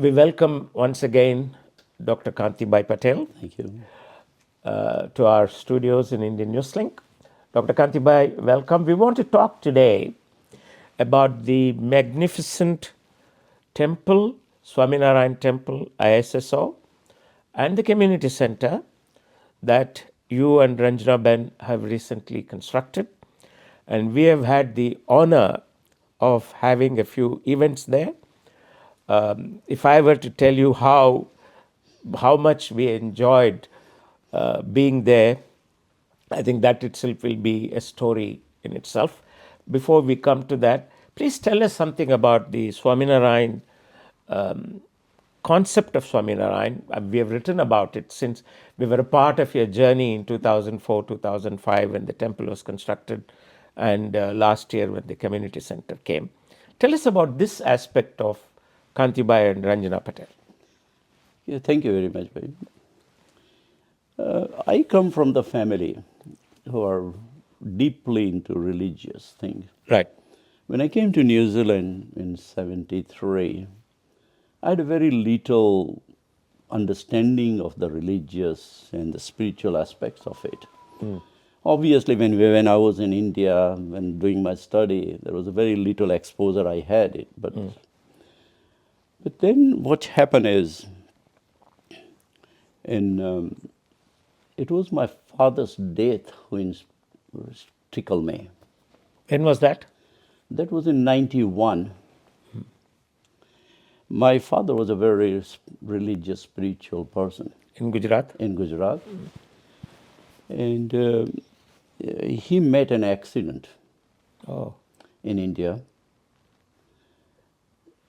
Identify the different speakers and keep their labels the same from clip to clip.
Speaker 1: We welcome once again Dr. Kanti Patel
Speaker 2: Thank you.
Speaker 1: to our studios in Indian Newslink. Dr. Kanti, welcome. We want to talk today about the magnificent temple, Swaminarayan Temple, ISSO, and the community center that you and Ranjna Ben have recently constructed. And we have had the honor of having a few events there. If I were to tell you how much we enjoyed being there, I think that itself will be a story in itself. Before we come to that, please tell us something about the Swaminarayan concept of Swaminarayan. We have written about it since we were a part of your journey in 2004, 2005 when the temple was constructed, and last year when the community center came. Tell us about this aspect of Kantibai and Ranjna Patel.
Speaker 2: Yeah, thank you very much, babe. I come from the family who are deeply into religious things.
Speaker 1: Right.
Speaker 2: When I came to New Zealand in 73, I had a very little understanding of the religious and the spiritual aspects of it. Obviously, when I was in India, when doing my study, there was a very little exposure I had it. But then what happened is, it was my father's death who tickled me.
Speaker 1: When was that?
Speaker 2: That was in 91. My father was a very religious, spiritual person
Speaker 1: In Gujarat?
Speaker 2: in Gujarat. And he met an accident
Speaker 1: Oh.
Speaker 2: in India.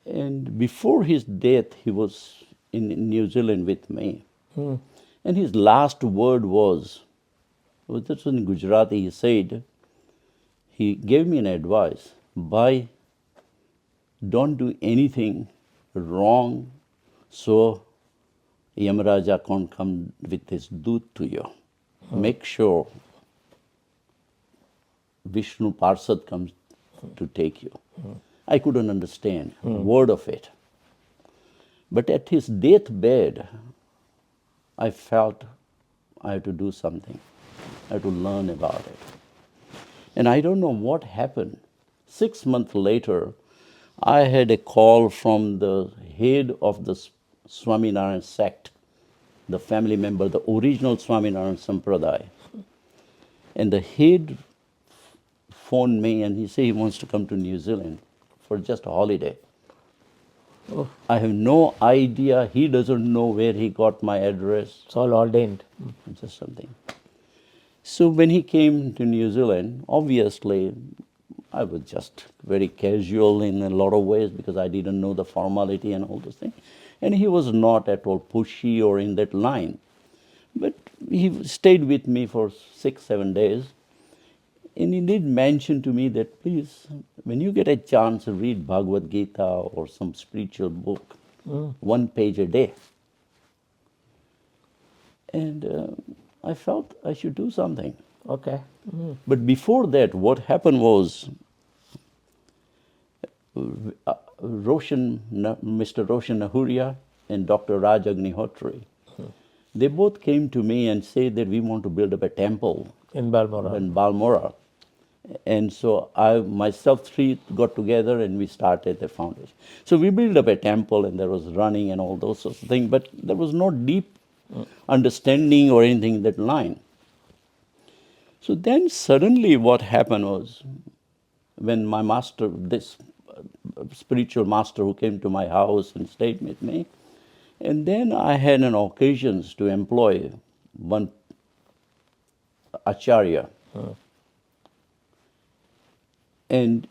Speaker 2: And before his death, he was in New Zealand with me. And his last word was this was in Gujarati, he said, he gave me an advice, "Bhai, don't do anything wrong so Yamaraja can't come with his doot to you. Make sure Vishnu Parsad comes to take you." I couldn't understand a word of it. But at his deathbed, I felt I had to do something. I had to learn about it. And I don't know what happened. 6 months later, I had a call from the head of the Swaminarayan sect, the family member, the original Swaminarayan Sampradaya. And the head phoned me and he said he wants to come to New Zealand for just a holiday.
Speaker 1: Oh.
Speaker 2: I have no idea. He doesn't know where he got my address.
Speaker 1: It's all ordained.
Speaker 2: Just something. So when he came to New Zealand, obviously I was just very casual in a lot of ways because I didn't know the formality and all those things. And he was not at all pushy or in that line. But he stayed with me for 6-7 days. And he did mention to me that, please, when you get a chance, read Bhagavad Gita or some spiritual book, 1 page a day. And I felt I should do something.
Speaker 1: Okay.
Speaker 2: But before that, what happened was, Mr. Roshan Nahuria and Dr. Raj Agnihotri, they both came to me and said that we want to build up a temple
Speaker 1: In Balmora.
Speaker 2: in Balmora. And so I, myself, three got together and we started the foundation. So we built up a temple and there was running and all those sorts of things, but there was no deep understanding or anything in that line. So then suddenly what happened was, when my master, this spiritual master who came to my house and stayed with me, and then I had an occasion to employ one acharya. And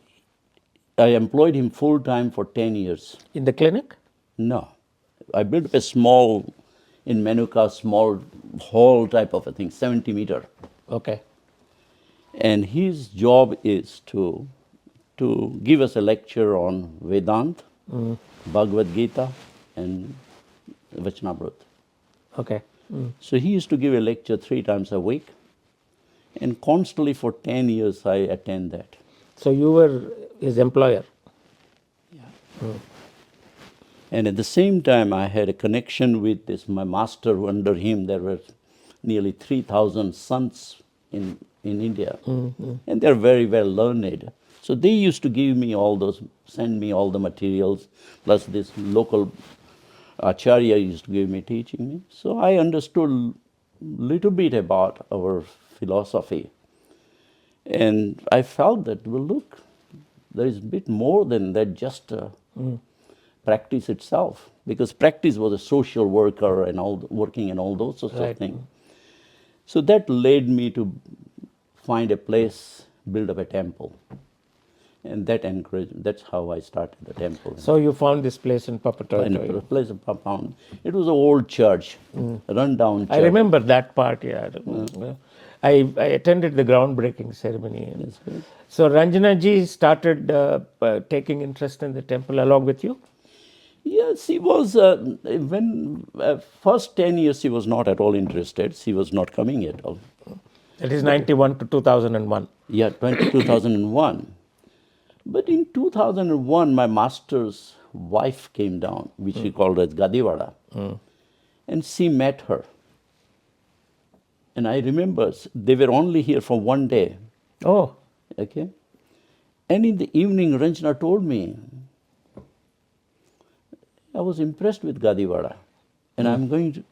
Speaker 2: I employed him full time for 10 years.
Speaker 1: In the clinic?
Speaker 2: No. I built up a small, in Manuka, small hall type of a thing, 70 meter.
Speaker 1: Okay.
Speaker 2: And his job is to give us a lecture on Vedanta, Bhagavad Gita, and Vachanamrut.
Speaker 1: Okay.
Speaker 2: So he used to give a lecture 3 times a week. And constantly for 10 years I attend that.
Speaker 1: So you were his employer?
Speaker 2: Yeah. And at the same time, I had a connection with this, my master, who under him there were nearly 3,000 sons in India. And they're very well learned. So they used to give me all those, send me all the materials, plus this local acharya used to give me, teaching me. So I understood little bit about our philosophy. And I felt that, well, look, there is a bit more than that, just practice itself. Because practice was a social worker and all working and all those sorts of things. So that led me to find a place, build up a temple. And that encouraged, that's how I started the temple.
Speaker 1: So you found this place in
Speaker 2: In
Speaker 1: Papatoetoe.
Speaker 2: a place of Papound. It was an old church, run down church.
Speaker 1: I remember that part, yeah. I attended the groundbreaking ceremony.
Speaker 2: That's right.
Speaker 1: So Ranjana ji started taking interest in the temple along with you?
Speaker 2: Yes, she was, when first 10 years she was not at all interested. She was not coming at all.
Speaker 1: It is 91 to 2001.
Speaker 2: Yeah, 2001. But in 2001, my master's wife came down, which we called as Gadiwada, and she met her. And I remember they were only here for one day.
Speaker 1: Oh,
Speaker 2: Okay. And in the evening, Ranjna told me, I was impressed with Gadiwada, and I'm going to.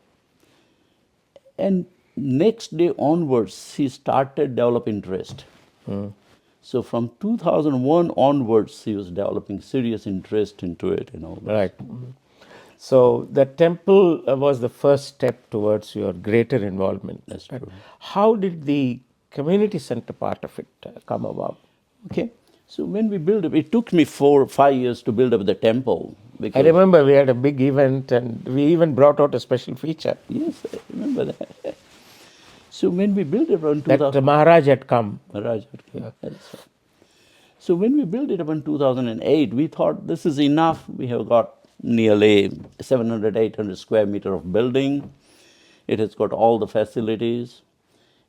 Speaker 2: And next day onwards, she started developing interest. So from 2001 onwards, she was developing serious interest into it and all that.
Speaker 1: right. So the temple was the first step towards your greater involvement.
Speaker 2: That's true.
Speaker 1: How did the community center part of it come about?
Speaker 2: Okay. So when we built it, it took me 4 or 5 years to build up the temple.
Speaker 1: I
Speaker 2: Because,
Speaker 1: remember we had a big event and we even brought out a special feature
Speaker 2: yes, I remember that. So when we built it around
Speaker 1: that
Speaker 2: 2000,
Speaker 1: Maharaj had come.
Speaker 2: Maharaj, okay, that's right. So when we built it up in 2008, we thought this is enough. We have got nearly 700, 800 square meter of building. It has got all the facilities.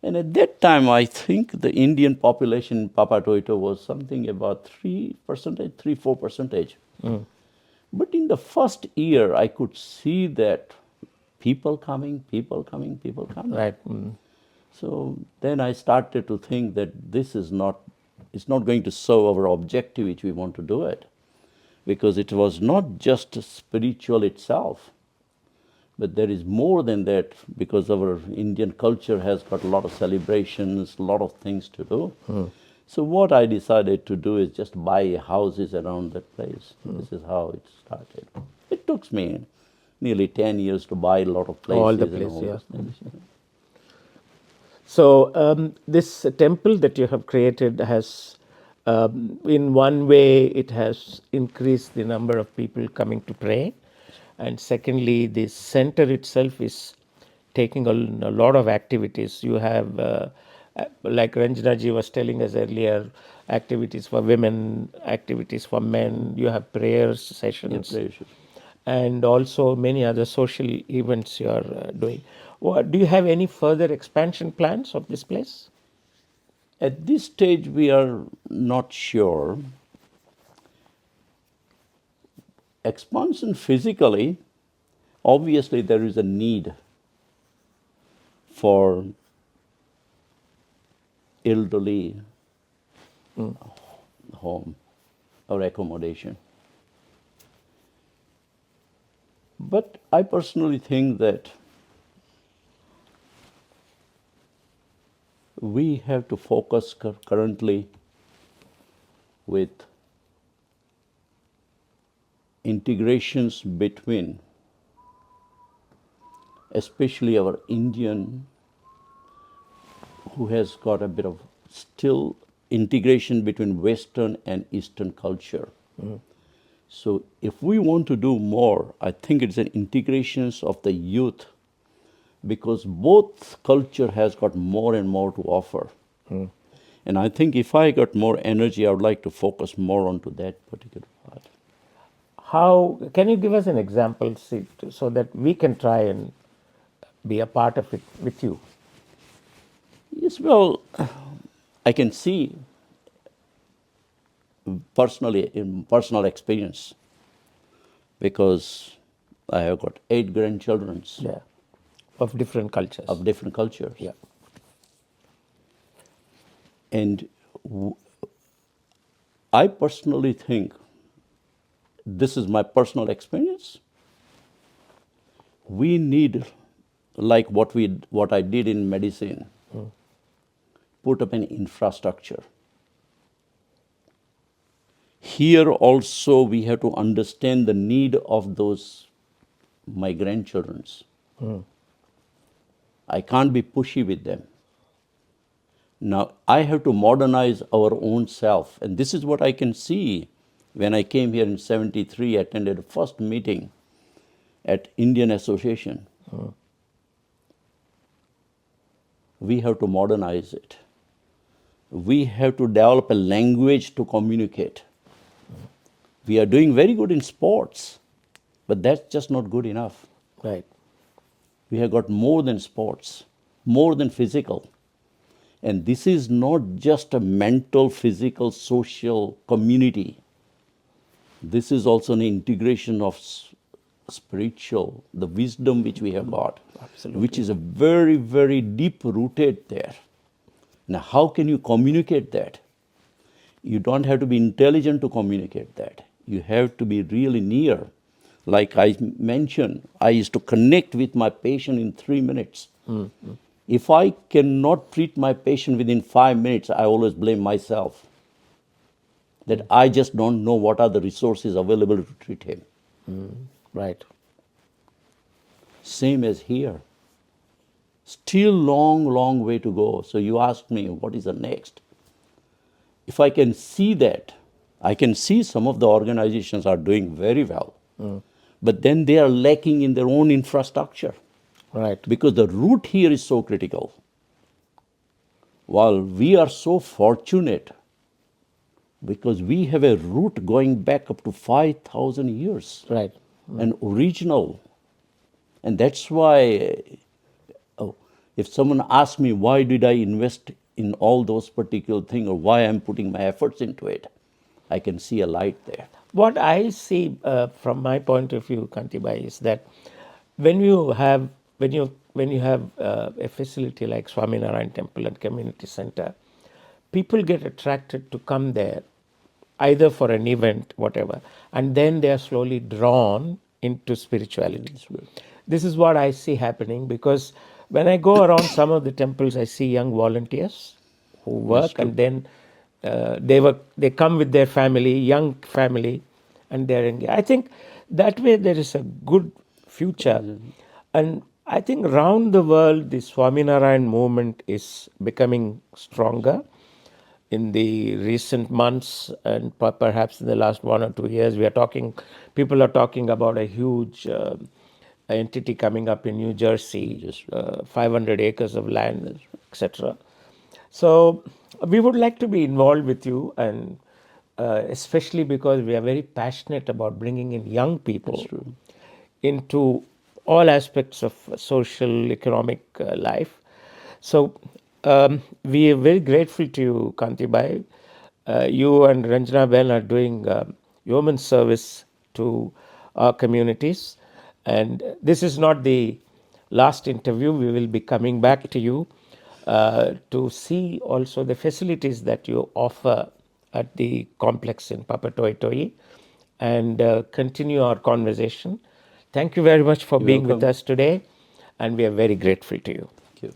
Speaker 2: And at that time, I think the Indian population in Papatoetoe was something about 3%, 3-4%. But in the first year, I could see that people coming.
Speaker 1: Right.
Speaker 2: So then I started to think that this is not, it's not going to serve our objective which we want to do it. Because it was not just spiritual itself, but there is more than that, because our Indian culture has got a lot of celebrations, a lot of things to do. So what I decided to do is just buy houses around that place. This is how it started. It took me nearly 10 years to buy a lot of places.
Speaker 1: All the
Speaker 2: and
Speaker 1: places,
Speaker 2: all
Speaker 1: yeah.
Speaker 2: those things.
Speaker 1: So this temple that you have created has, in one way, it has increased the number of people coming to pray, and secondly, the center itself is taking a lot of activities. You have, like Ranjana ji was telling us earlier, activities for women, activities for men. You have prayers sessions.
Speaker 2: Prayers.
Speaker 1: And also many other social events you are doing. Do you have any further expansion plans of this place?
Speaker 2: At this stage, we are not sure. Expansion physically, obviously there is a need for elderly home or accommodation. But I personally think that we have to focus currently with integrations between, especially our Indian, who has got a bit of still integration between Western and Eastern culture. So if we want to do more, I think it's an integrations of the youth, because both culture has got more and more to offer. And I think if I got more energy, I would like to focus more onto that particular part.
Speaker 1: How can you give us an example so that we can try and be a part of it with you?
Speaker 2: Yes, well, I can see personally, in personal experience, because I have got 8 grandchildren
Speaker 1: Yeah. Of different cultures.
Speaker 2: of different cultures.
Speaker 1: Yeah.
Speaker 2: And I personally think, this is my personal experience, we need, like what I did in medicine, put up an infrastructure. Here also we have to understand the need of those, my grandchildren. I can't be pushy with them. Now I have to modernize our own self, and this is what I can see when I came here in '73. I attended the first meeting at Indian Association. We have to modernize it. We have to develop a language to communicate. We are doing very good in sports, but that's just not good enough.
Speaker 1: Right.
Speaker 2: We have got more than sports, more than physical. And this is not just a mental, physical, social community. This is also an integration of spiritual, the wisdom which we have got,
Speaker 1: Absolutely.
Speaker 2: which is a very, very deep rooted there. Now, how can you communicate that? You don't have to be intelligent to communicate that. You have to be really near. Like I mentioned, I used to connect with my patient in 3 minutes. If I cannot treat my patient within 5 minutes, I always blame myself. That I just don't know what are the resources available to treat him.
Speaker 1: Right.
Speaker 2: Same as here. Still long, long way to go. So you ask me, what is the next? If I can see that, I can see some of the organizations are doing very well. But then they are lacking in their own infrastructure.
Speaker 1: Right.
Speaker 2: Because the root here is so critical. While we are so fortunate, because we have a root going back up to 5,000 years.
Speaker 1: Right.
Speaker 2: An original. And that's why, if someone asks me why did I invest in all those particular things or why I'm putting my efforts into it, I can see a light there.
Speaker 1: What I see from my point of view, Kantibai, is that when you have a facility like Swaminarayan Temple and Community Center, people get attracted to come there, either for an event, whatever, and then they are slowly drawn into spirituality. This is what I see happening, because when I go around some of the temples, I see young volunteers who work, and then they come with their family, young family, and they're engaged. I think that way there is a good future. And I think around the world, the Swaminarayan movement is becoming stronger. In the recent months and perhaps in the last 1 or 2 years, people are talking about a huge entity coming up in New Jersey, 500 acres of land, etc. So we would like to be involved with you, and especially because we are very passionate about bringing in young people into all aspects of social, economic life. So we are very grateful to you, Kantibai. You and Ranjna Ben are doing yeoman service to our communities. And this is not the last interview. We will be coming back to you to see also the facilities that you offer at the complex in Papatoetoe and continue our conversation. Thank you very much for being with us today, and we are very grateful to you.
Speaker 2: Thank you.